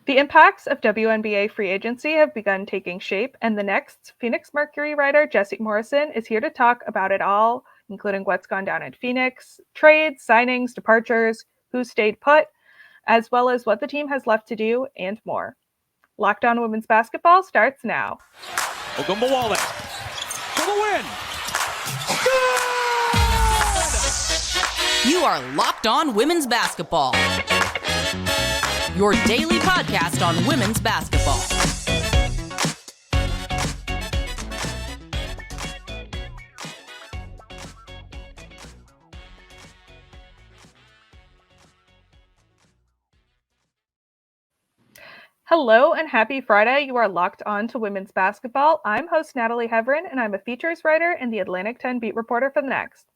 The impacts of WNBA free agency have begun taking shape, and the next Phoenix Mercury writer Jesse Morrison is here to talk about it all, including what's gone down in Phoenix, trades, signings, departures, who stayed put, as well as what the team has left to do and more. Locked On Women's Basketball starts now. Ogunbowale for the win. Good! You are Locked On Women's Basketball, your daily podcast on women's basketball. Hello and happy Friday. You are locked on to women's basketball. I'm host Natalie Heavren, and I'm a features writer and the Atlantic 10 beat reporter for the Next.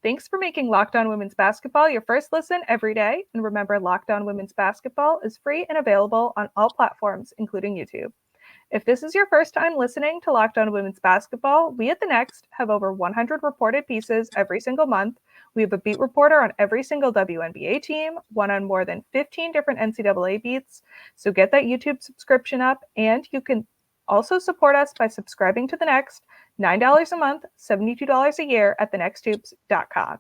Thanks for making Locked On Women's Basketball your first listen every day. And remember, Locked On Women's Basketball is free and available on all platforms, including YouTube. If this is your first time listening to Locked On Women's Basketball, we at the Next have over 100 reported pieces every single month. We have a beat reporter on every single WNBA team, one on more than 15 different NCAA beats. So get that YouTube subscription up, and you can also support us by subscribing to the Next, $9 a month, $72 a year at thenexthoops.com.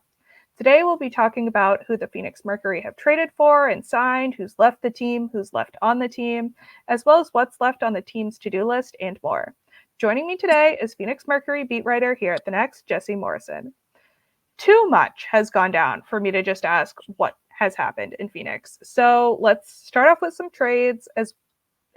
Today, we'll be talking about who the Phoenix Mercury have traded for and signed, who's left the team, who's left on the team, as well as what's left on the team's to-do list and more. Joining me today is Phoenix Mercury beat writer here at the Next, Jesse Morrison. Too much has gone down for me to just ask what has happened in Phoenix. So let's start off with some trades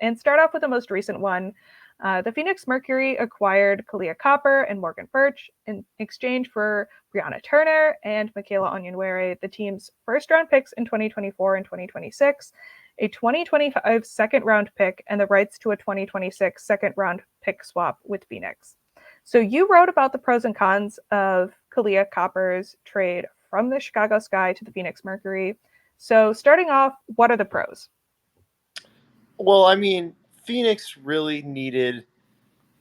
and start off with the most recent one. The Phoenix Mercury acquired Kahleah Copper and Morgan Birch in exchange for Brianna Turner and Michaela Onyenwere, the team's first-round picks in 2024 and 2026, a 2025 second-round pick, and the rights to a 2026 second-round pick swap with Phoenix. So you wrote about the pros and cons of Kahleah Copper's trade from the Chicago Sky to the Phoenix Mercury. So starting off, what are the pros? Well, I mean, Phoenix really needed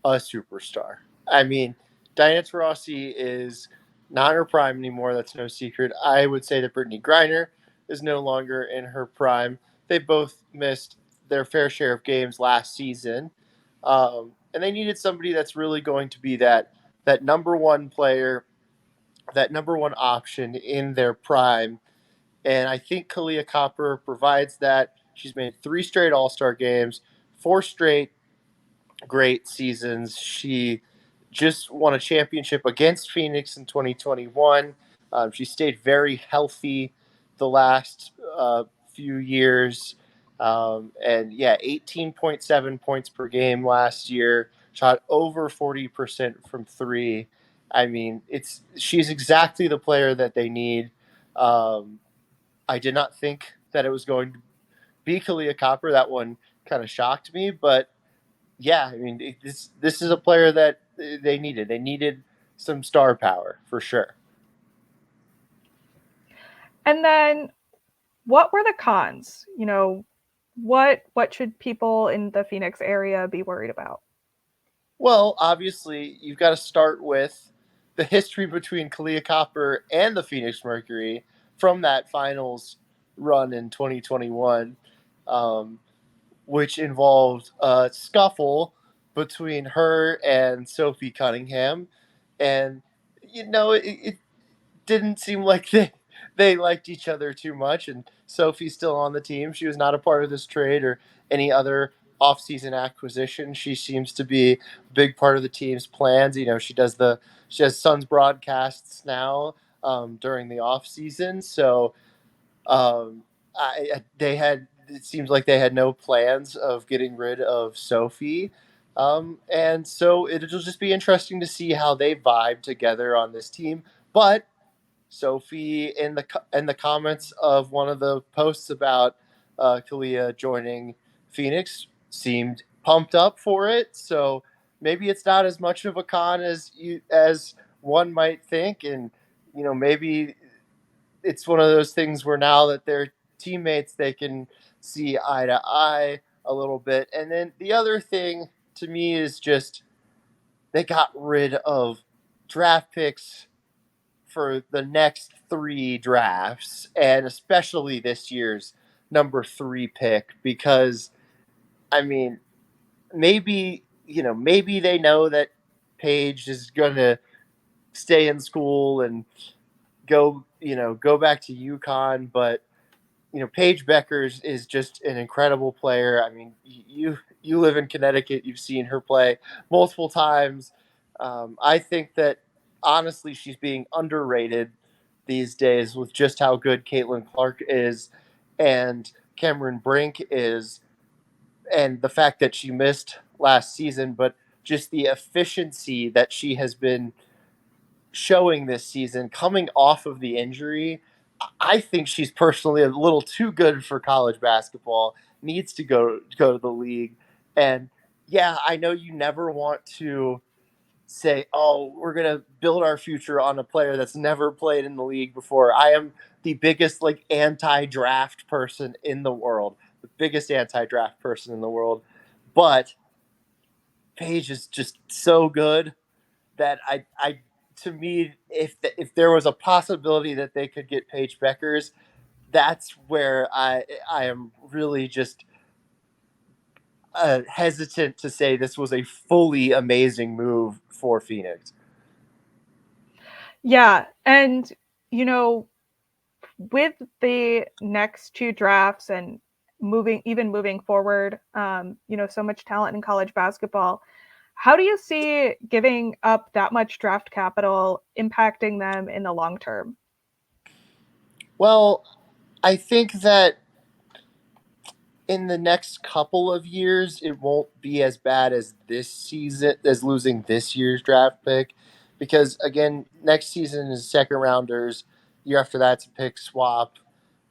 a superstar. I mean, Diana Taurasi is not in her prime anymore. That's no secret. I would say that Brittany Griner is no longer in her prime. They both missed their fair share of games last season. And they needed somebody that's really going to be that number one player, that number one option in their prime. And I think Kahleah Copper provides that. She's made 3 straight All-Star games, 4 straight great seasons. She just won a championship against Phoenix in 2021. She stayed very healthy the last few years. And yeah, 18.7 points per game last year. Shot over 40% from 3. I mean, she's exactly the player that they need. I did not think that it was going to be Kahleah Copper. That one kind of shocked me, but yeah, I mean, this is a player that they needed. They needed some star power for sure. And then what were the cons? You know, what should people in the Phoenix area be worried about? Well, obviously, you've got to start with the history between Kahleah Copper and the Phoenix Mercury from that finals run in 2021, which involved a scuffle between her and Sophie Cunningham. And, you know, it didn't seem like they liked each other too much. And Sophie's still on the team. She was not a part of this trade or any other offseason acquisition. She seems to be a big part of the team's plans. You know, she has Suns broadcasts now during the offseason. So it seems like they had no plans of getting rid of Sophie. And so it'll just be interesting to see how they vibe together on this team. But Sophie, in the comments of one of the posts about Kahleah joining Phoenix, seemed pumped up for it. So maybe it's not as much of a con as one might think, and you know, maybe it's one of those things where now that they're teammates, they can see eye to eye a little bit. And then the other thing to me is just they got rid of draft picks for the next 3 drafts, and especially this year's number 3 pick, because I mean, maybe they know that Paige is going to stay in school and go back to UConn, but Paige Beckers is just an incredible player. I mean, you live in Connecticut, you've seen her play multiple times. I think that honestly, she's being underrated these days with just how good Caitlin Clark is and Cameron Brink is, and the fact that she missed last season, but just the efficiency that she has been showing this season coming off of the injury. I think she's personally a little too good for college basketball, needs to go to the league. And yeah, I know you never want to say, "Oh, we're going to build our future on a player that's never played in the league before." I am the biggest anti-draft person in the world. The biggest anti-draft person in the world. But Paige is just so good that I to me, if there was a possibility that they could get Paige Beckers, that's where I am really just hesitant to say this was a fully amazing move for Phoenix. Yeah, and with the next two drafts and moving forward, so much talent in college basketball. How do you see giving up that much draft capital impacting them in the long term? Well, I think that in the next couple of years, it won't be as bad as this season, as losing this year's draft pick, because again, next season is second rounders. Year after that's a pick swap,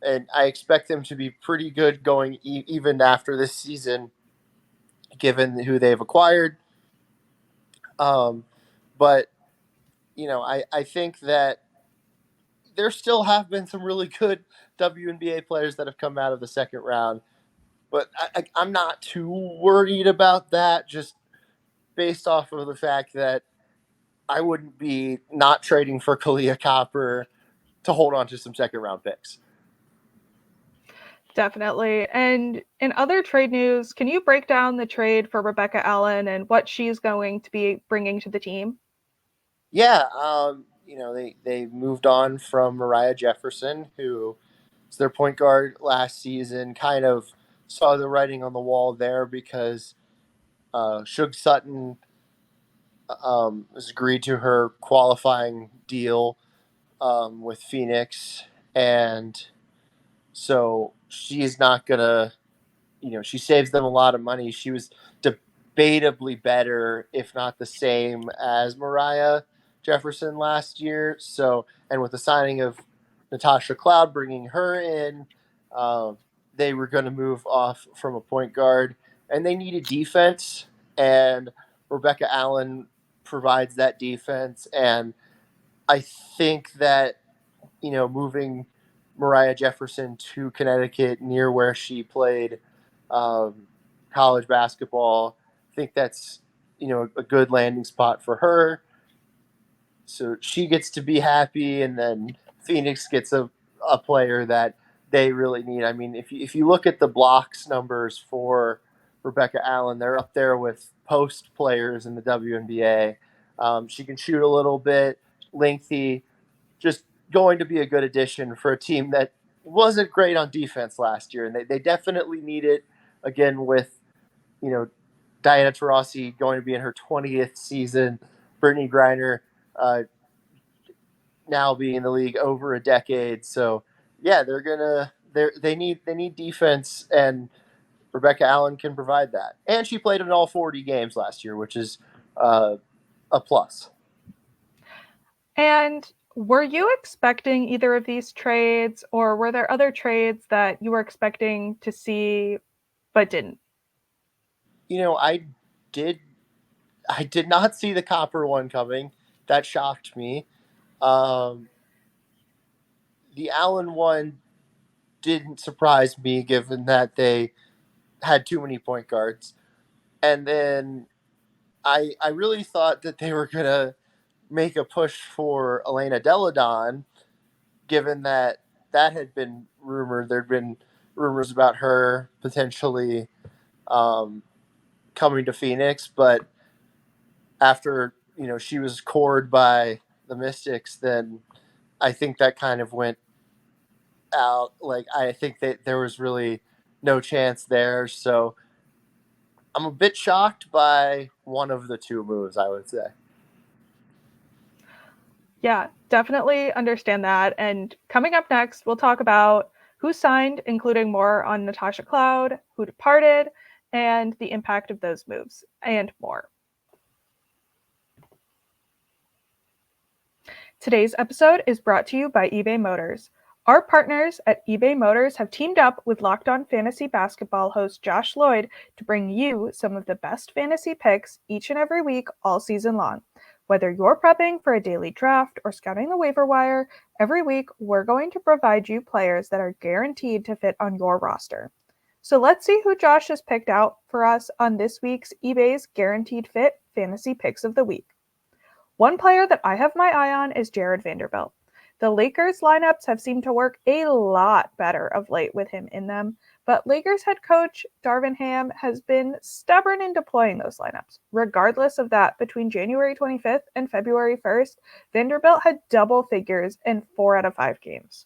and I expect them to be pretty good going even after this season, given who they've acquired. But I think that there still have been some really good WNBA players that have come out of the second round. But I'm not too worried about that, just based off of the fact that I wouldn't be not trading for Kalia Copper to hold on to some second round picks. Definitely. And in other trade news, can you break down the trade for Rebecca Allen and what she's going to be bringing to the team? Yeah, they moved on from Mariah Jefferson, who was their point guard last season. Kind of saw the writing on the wall there because Shug Sutton has agreed to her qualifying deal with Phoenix, and so she's not gonna, she saves them a lot of money. She was debatably better, if not the same, as Mariah Jefferson last year. So, and with the signing of Natasha Cloud, bringing her in, they were going to move off from a point guard, and they needed defense, and Rebecca Allen provides that defense. And I think that moving Mariah Jefferson to Connecticut, near where she played college basketball, I think that's a good landing spot for her. So she gets to be happy, and then Phoenix gets a player that they really need. I mean, if you look at the blocks numbers for Rebecca Allen, they're up there with post players in the WNBA. She can shoot a little bit, lengthy, just going to be a good addition for a team that wasn't great on defense last year. And they definitely need it again with, Diana Taurasi going to be in her 20th season, Brittany Griner now being in the league over a decade. So yeah, they need defense, and Rebecca Allen can provide that. And she played in all 40 games last year, which is a plus. And were you expecting either of these trades, or were there other trades that you were expecting to see but didn't? I did not see the Copper one coming. That shocked me. The Allen one didn't surprise me, given that they had too many point guards. And then I really thought that they were going to make a push for Elena Deladon, given that had been rumored. There'd been rumors about her potentially coming to Phoenix, but after she was cored by the Mystics, then I think that kind of went out. Like, I think that there was really no chance there. So I'm a bit shocked by one of the two moves, I would say. Yeah, definitely understand that. And coming up next, we'll talk about who signed, including more on Natasha Cloud, who departed, and the impact of those moves, and more. Today's episode is brought to you by eBay Motors. Our partners at eBay Motors have teamed up with Locked On Fantasy Basketball host Josh Lloyd to bring you some of the best fantasy picks each and every week all season long. Whether you're prepping for a daily draft or scouting the waiver wire, every week we're going to provide you players that are guaranteed to fit on your roster. So let's see who Josh has picked out for us on this week's eBay's Guaranteed Fit Fantasy Picks of the Week. One player that I have my eye on is Jared Vanderbilt. The Lakers lineups have seemed to work a lot better of late with him in them, but Lakers head coach Darvin Ham has been stubborn in deploying those lineups. Regardless of that, between January 25th and February 1st, Vanderbilt had double figures in 4 out of 5 games.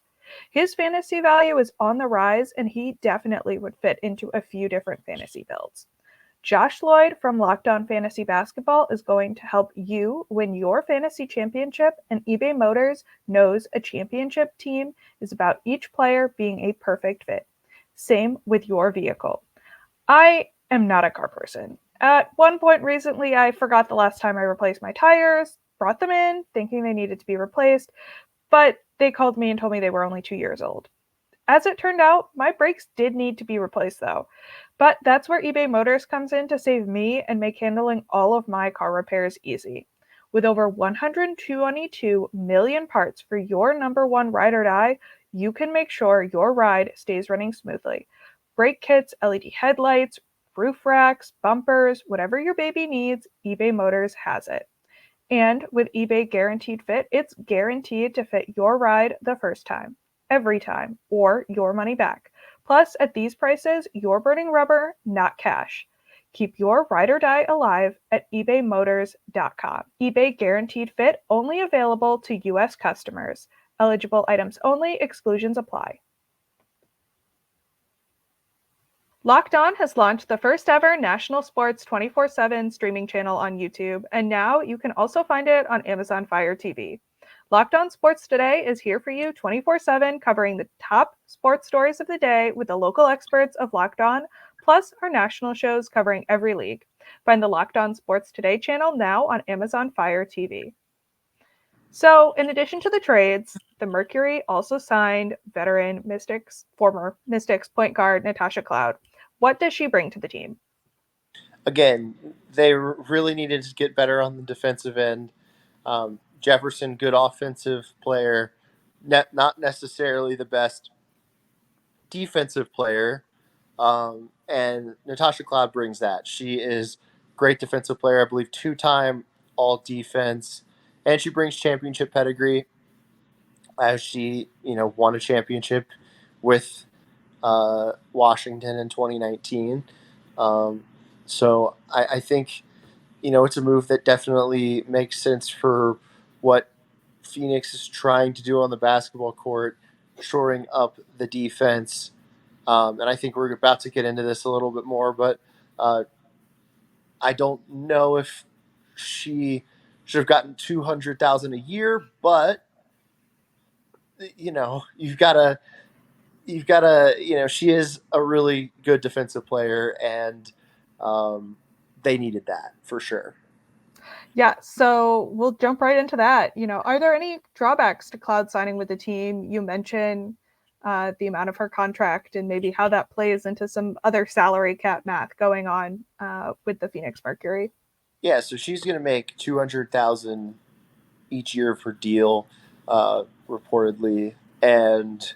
His fantasy value is on the rise, and he definitely would fit into a few different fantasy builds. Josh Lloyd from Locked On Fantasy Basketball is going to help you win your fantasy championship, and eBay Motors knows a championship team is about each player being a perfect fit. Same with your vehicle. I am not a car person. At one point recently, I forgot the last time I replaced my tires, brought them in thinking they needed to be replaced, but they called me and told me they were only 2 years old. As it turned out, my brakes did need to be replaced though. But that's where eBay Motors comes in to save me and make handling all of my car repairs easy. With over 122 million parts for your number one ride or die, you can make sure your ride stays running smoothly. Brake kits, LED headlights, roof racks, bumpers, whatever your baby needs, eBay Motors has it. And with eBay Guaranteed Fit, it's guaranteed to fit your ride the first time, every time, or your money back. Plus, at these prices, you're burning rubber, not cash. Keep your ride or die alive at ebaymotors.com. eBay Guaranteed Fit only available to U.S. customers. Eligible items only, exclusions apply. Locked On has launched the first ever national sports 24/7 streaming channel on YouTube, and now you can also find it on Amazon Fire TV. Locked On Sports Today is here for you 24/7, covering the top sports stories of the day with the local experts of Locked On, plus our national shows covering every league. Find the Locked On Sports Today channel now on Amazon Fire TV. So, in addition to the trades, the Mercury also signed former Mystics point guard Natasha Cloud. What does she bring to the team? Again, they really needed to get better on the defensive end. Jefferson, good offensive player, not necessarily the best defensive player. And Natasha Cloud brings that. She is great defensive player, I believe 2-time all defense, and she brings championship pedigree as she, won a championship with Washington in 2019. So I think, it's a move that definitely makes sense for what Phoenix is trying to do on the basketball court, shoring up the defense. And I think we're about to get into this a little bit more, but I don't know if she should have gotten $200,000 a year, but you've got to, she is a really good defensive player, and they needed that for sure. Yeah, so we'll jump right into that. Are there any drawbacks to Cloud signing with the team? You mentioned the amount of her contract and maybe how that plays into some other salary cap math going on with the Phoenix Mercury. Yeah, so she's going to make $200,000 each year of her deal, reportedly, and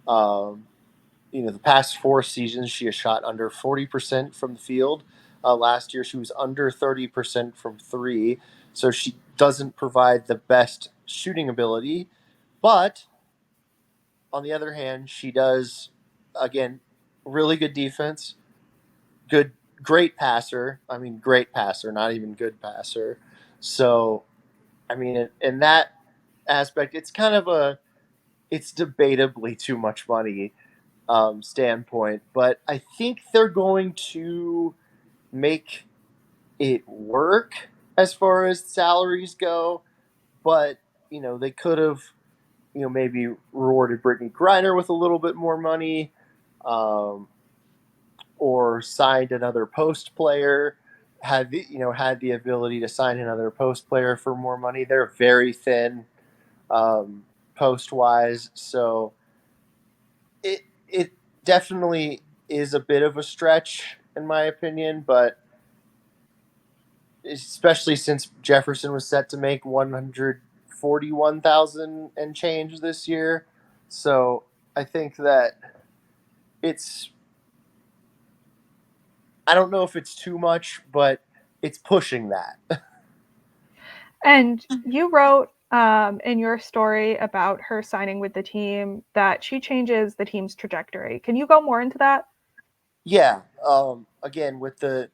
the past 4 seasons she has shot under 40% from the field. Last year she was under 30% from 3, so she doesn't provide the best shooting ability, but on the other hand, she does, again, really good defense, good great passer. I mean, great passer, not even good passer. So, I mean, in that aspect, it's kind of it's debatably too much money standpoint, but I think they're going to make it work as far as salaries go. But, they could have, maybe rewarded Brittany Griner with a little bit more money, um, or signed another post player, had the ability to sign another post player for more money. They're very thin post wise, so it definitely is a bit of a stretch in my opinion, but especially since Jefferson was set to make 141,000 and change this year. So I think that it's, I don't know if it's too much, but it's pushing that. And you wrote in your story about her signing with the team that she changes the team's trajectory. Can you go more into that? Yeah. Again, with the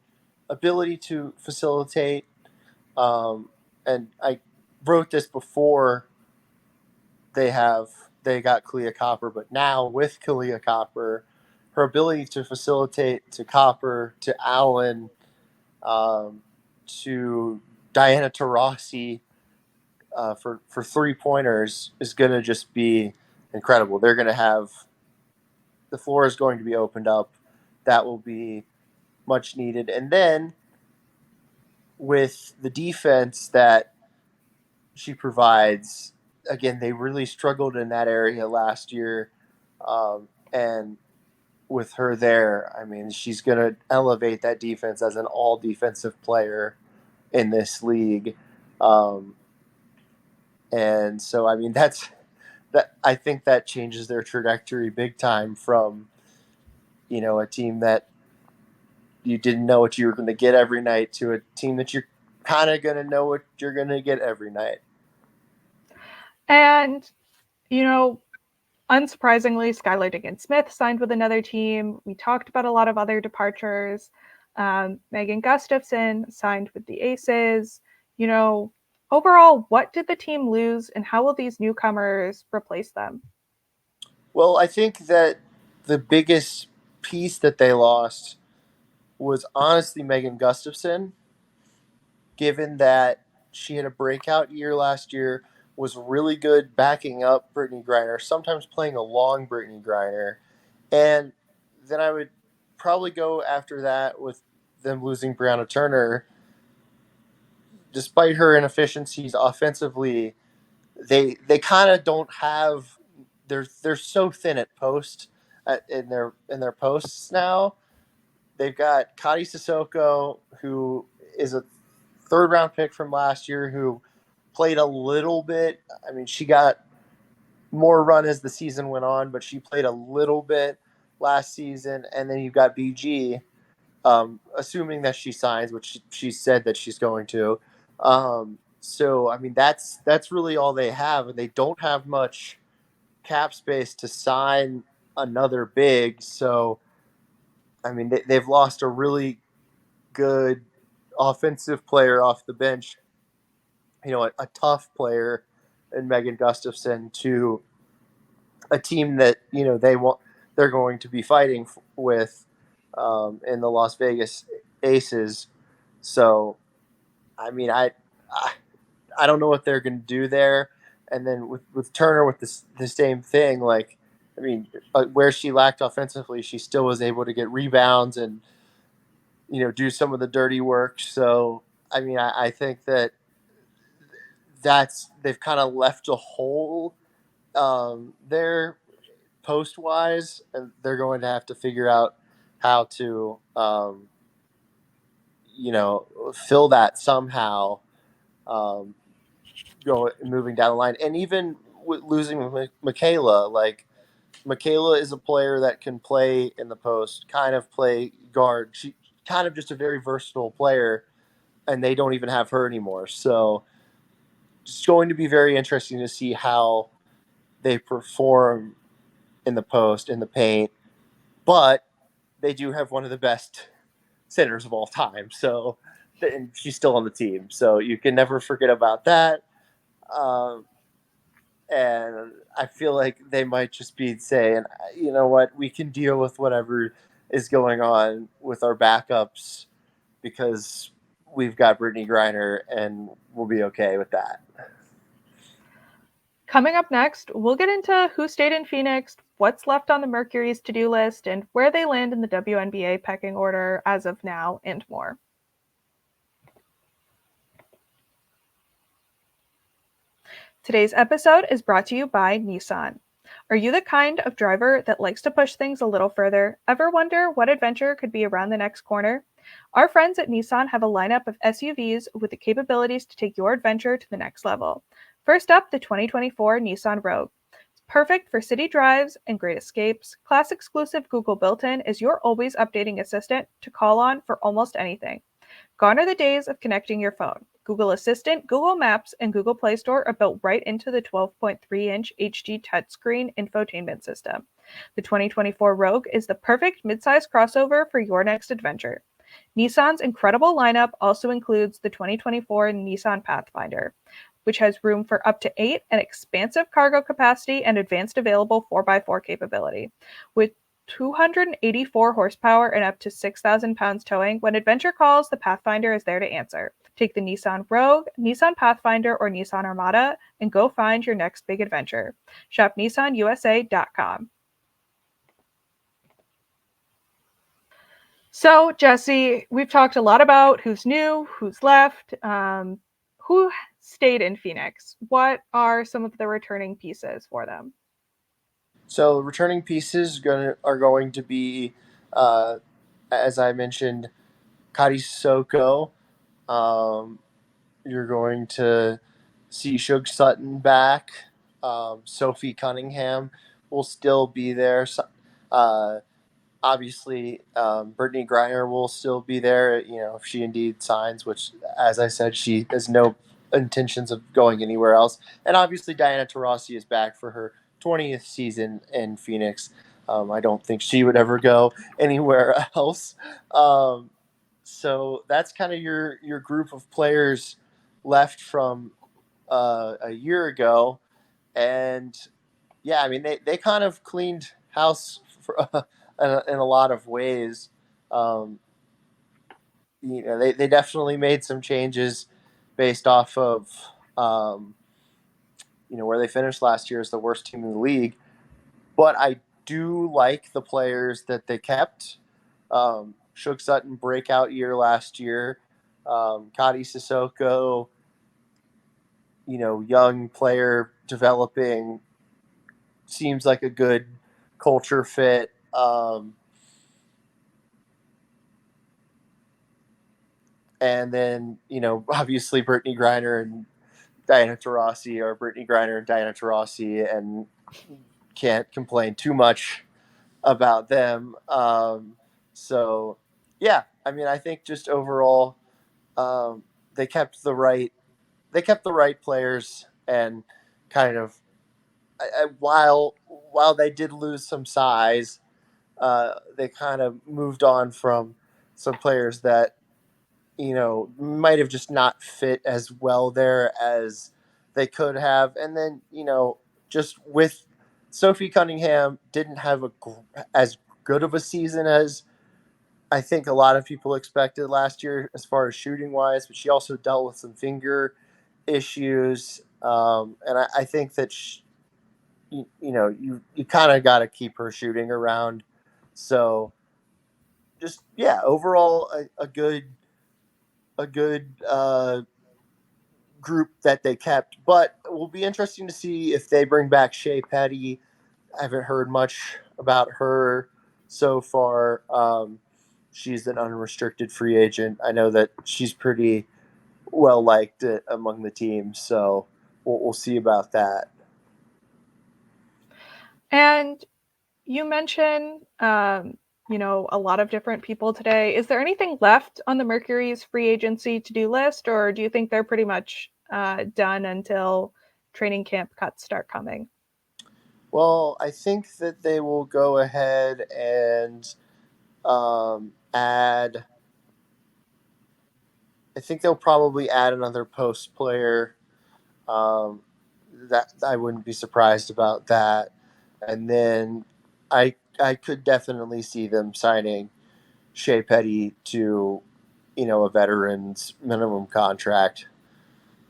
ability to facilitate, and I wrote this before they got Kalia Copper, but now with Kalia Copper, her ability to facilitate to Copper, to Allen, to Diana Taurasi for 3-pointers is going to just be incredible. They're going to have the floor is going to be opened up. That will be much needed. And then with the defense that she provides, again, they really struggled in that area last year. And with her there, I mean, she's going to elevate that defense as an all defensive player in this league. And so, I mean, I think that changes their trajectory big time from, a team that you didn't know what you were going to get every night to a team that you're kind of going to know what you're going to get every night. And, unsurprisingly, Skylar Diggins-Smith signed with another team. We talked about a lot of other departures. Megan Gustafson signed with the Aces. Overall, what did the team lose and how will these newcomers replace them? Well, I think that the biggest piece that they lost was honestly Megan Gustafson, given that she had a breakout year last year, was really good backing up Brittany Griner, sometimes playing along Brittany Griner. And then I would probably go after that with them losing Brianna Turner. Despite her inefficiencies offensively, they kind of don't have, they're so thin at post in their posts now. They've got Kati Sissoko, who is a third-round pick from last year, who played a little bit. I mean, she got more run as the season went on, but she played a little bit last season. And then you've got BG, assuming that she signs, which she said that she's going to. So, I mean, that's really all they have. And they don't have much cap space to sign another big. So, I mean, they've lost a really good offensive player off the bench, a tough player in Megan Gustafson, to a team that, they're going to be fighting with in the Las Vegas Aces. So, I mean, I don't know what they're going to do there. And then with Turner, with the same thing, like, I mean, where she lacked offensively, she still was able to get rebounds and, do some of the dirty work. So, I mean, I think they've kind of left a hole there post wise, and they're going to have to figure out how to, fill that somehow, moving down the line. And even with losing Michaela, like, Michaela is a player that can play in the post, kind of play guard. She kind of just a very versatile player, and they don't even have her anymore. So it's going to be very interesting to see how they perform in the post, in the paint. But they do have one of the best sitters of all time. So, and she's still on the team. So you can never forget about that. And I feel like they might just be saying, you know what, we can deal with whatever is going on with our backups because we've got Brittany Griner and we'll be okay with that. Coming up next, we'll get into who stayed in Phoenix, what's left on the Mercury's to-do list, and where they land in the WNBA pecking order as of now, and more. Today's episode is brought to you by Nissan. Are you the kind of driver that likes to push things a little further? Ever wonder what adventure could be around the next corner? Our friends at Nissan have a lineup of SUVs with the capabilities to take your adventure to the next level. First up, the 2024 Nissan Rogue. It's perfect for city drives and great escapes. Class exclusive Google built-in is your always updating assistant to call on for almost anything. Gone are the days of connecting your phone. Google Assistant, Google Maps, and Google Play Store are built right into the 12.3-inch HD touchscreen infotainment system. The 2024 Rogue is the perfect midsize crossover for your next adventure. Nissan's incredible lineup also includes the 2024 Nissan Pathfinder, which has room for up to 8 and expansive cargo capacity and advanced available 4x4 capability. With 284 horsepower and up to 6,000 pounds towing, when adventure calls, the Pathfinder is there to answer. Take the Nissan Rogue, Nissan Pathfinder, or Nissan Armada and go find your next big adventure. Shop nissanusa.com. So, Jesse, we've talked a lot about who's new, who's left, who stayed in Phoenix. What are some of the returning pieces for them? So returning pieces are going to be, as I mentioned, Kari Soko. You're going to see Shug Sutton back. Sophie Cunningham will still be there. Obviously, Brittany Griner will still be there, if she indeed signs, which, as I said, she has no intentions of going anywhere else. And obviously, Diana Taurasi is back for her 20th season in Phoenix. I don't think she would ever go anywhere else. So that's kind of your group of players left from a year ago. And yeah, I mean, they kind of cleaned house for, in a lot of ways. They definitely made some changes based off of, where they finished last year as the worst team in the league. But I do like the players that they kept. Shug Sutton breakout year last year. Kadi Sissoko, young player developing, seems like a good culture fit. And then, obviously Brittany Griner and Diana Taurasi are Brittany Griner and Diana Taurasi, and can't complain too much about them. So, yeah, I mean, I think just overall, they kept the right players, and kind of while they did lose some size, they kind of moved on from some players that might have just not fit as well there as they could have. And then, just with Sophie Cunningham didn't have as good of a season as I think a lot of people expected last year as far as shooting wise, but she also dealt with some finger issues. And I think that you kind of got to keep her shooting around. So just, yeah, overall a good group that they kept, but it will be interesting to see if they bring back Shea Petty. I haven't heard much about her so far. She's an unrestricted free agent. I know that she's pretty well liked among the teams, so we'll see about that. And you mentioned, a lot of different people today. Is there anything left on the Mercury's free agency to-do list, or do you think they're pretty much done until training camp cuts start coming? Well, I think that they will go ahead and add I think they'll probably add another post player. That I wouldn't be surprised about that. And then I could definitely see them signing Shea Petty to, a veteran's minimum contract.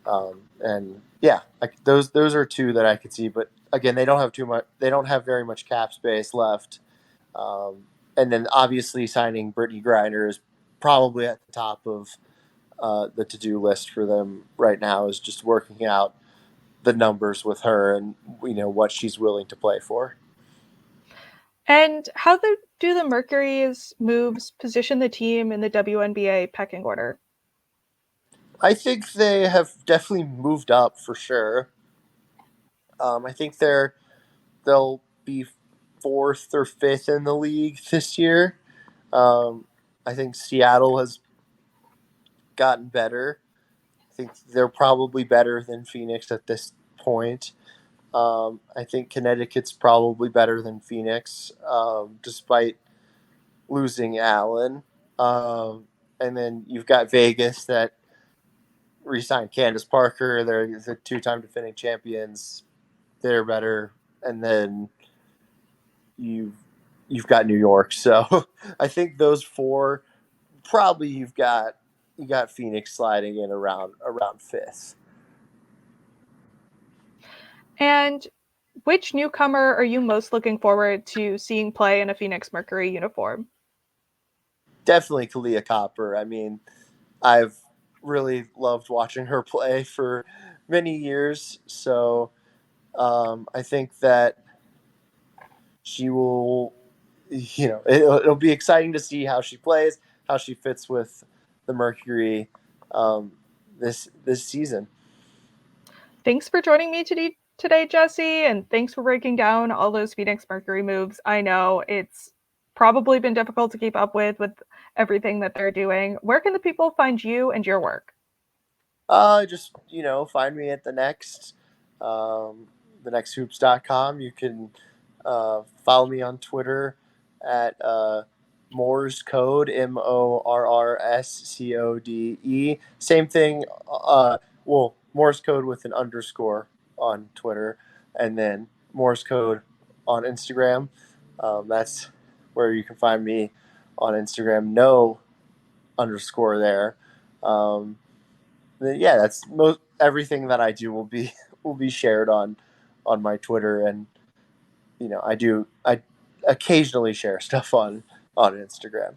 And yeah, those are two that I could see. But again, they don't have too much. They don't have very much cap space left. And then obviously signing Brittany Griner is probably at the top of the to-do list for them right now, is just working out the numbers with her and what she's willing to play for. And how do the Mercury's moves position the team in the WNBA pecking order? I think they have definitely moved up for sure. I think they'll be fourth or fifth in the league this year. I think Seattle has gotten better. I think they're probably better than Phoenix at this point. I think Connecticut's probably better than Phoenix, despite losing Allen. And then you've got Vegas that re-signed Candace Parker. They're the two-time defending champions. They're better. And then you've got New York. So I think those four, probably you got Phoenix sliding in around fifth. And which newcomer are you most looking forward to seeing play in a Phoenix Mercury uniform? Definitely Kalia Copper. I mean, I've really loved watching her play for many years. So I think that she will, it'll be exciting to see how she plays, how she fits with the Mercury this season. Thanks for joining me today, Jesse, and thanks for breaking down all those Phoenix Mercury moves. I know it's probably been difficult to keep up with everything that they're doing. Where can the people find you and your work? Just, find me at the next hoops.com. You can follow me on Twitter at Morse Code, MORRSCODE. Same thing. Morse Code with an underscore on Twitter, and then Morse Code on Instagram. That's where you can find me on Instagram. No underscore there. Yeah, that's everything that I do will be shared on my Twitter, and I occasionally share stuff on Instagram.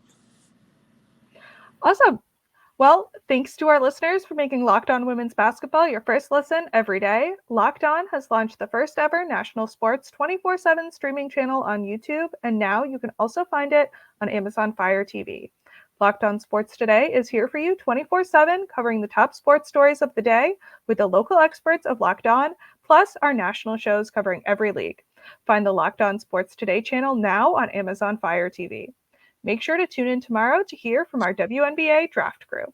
Awesome. Well, thanks to our listeners for making Locked On Women's Basketball your first listen every day. Locked On has launched the first ever national sports 24/7 streaming channel on YouTube, and now you can also find it on Amazon Fire TV. Locked On Sports Today is here for you 24/7, covering the top sports stories of the day with the local experts of Locked On, plus our national shows covering every league. Find the Locked On Sports Today channel now on Amazon Fire TV. Make sure to tune in tomorrow to hear from our WNBA draft crew.